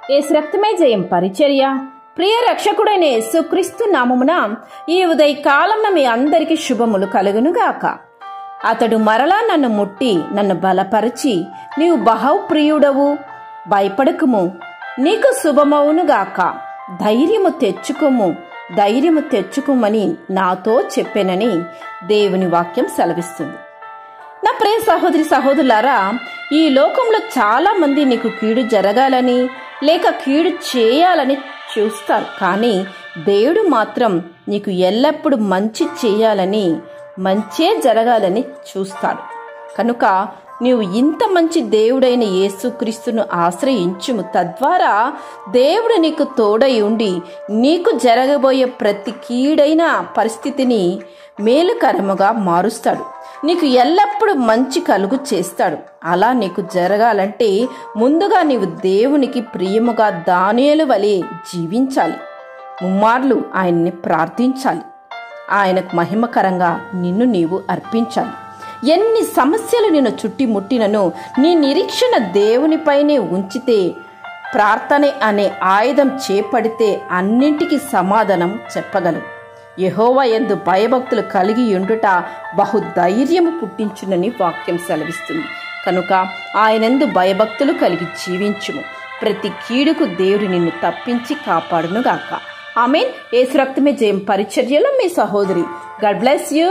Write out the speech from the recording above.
యేసు రక్తమే జయం పరిచర్య. ప్రియ రక్షకుడైన యేసుక్రీస్తు నామమున ఈ ఉదయకాలమున మీ అందరికీ శుభములు కలుగునుగాక. అతడు మరలా నన్ను ముట్టి నన్ను బలపరిచి, నీవు బహుప్రియుడవు, భయపడకుము, నీకు శుభమవునుగాక, ధైర్యము తెచ్చుకోమని నాతో చెప్పెనని దేవుని వాక్యం సెలవిస్తుంది. నా ప్రియ సహోదరి సహోదరులారా, ఈ లోకంలో చాలా మంది నీకు కీడు జరగాలని లేక కీడు చేయాలని చూస్తారు, కానీ దేవుడు మాత్రం నీకు ఎల్లప్పుడూ మంచి చేయాలని, మంచే జరగాలని చూస్తాడు. కనుక నీవు ఇంత మంచి దేవుడైన యేసుక్రీస్తును ఆశ్రయించుము. తద్వారా దేవుడు నీకు తోడై ఉండి నీకు జరగబోయే ప్రతి కీడైన పరిస్థితిని మేలుకరముగా మారుస్తాడు. నీకు ఎల్లప్పుడూ మంచి కలుగు చేస్తాడు. అలా నీకు జరగాలంటే ముందుగా నీవు దేవునికి ప్రియముగా దానియేలు వలె జీవించాలి. ముమ్మార్లు ఆయన్ని ప్రార్థించాలి. ఆయనకు మహిమకరంగా నిన్ను నీవు అర్పించాలి. ఎన్ని సమస్యలు నిన్ను చుట్టిముట్టినను నీ నిరీక్షణ దేవునిపైనే ఉంచితే, ప్రార్థన అనే ఆయుధం చేపడితే అన్నింటికీ సమాధానం చెప్పగలవు. యెహోవా యందు భయభక్తులు కలిగి ఉండుట బహుధైర్యము పుట్టించునని వాక్యం సెలవిస్తుంది. కనుక ఆయనందు భయభక్తులు కలిగి జీవించుము. ప్రతి కీడుకు దేవుడు నిన్ను తప్పించి కాపాడునుగాక. ఆమేన్. యేసు రక్తమే జయం పరిచర్యలో మీ సహోదరి. God bless you.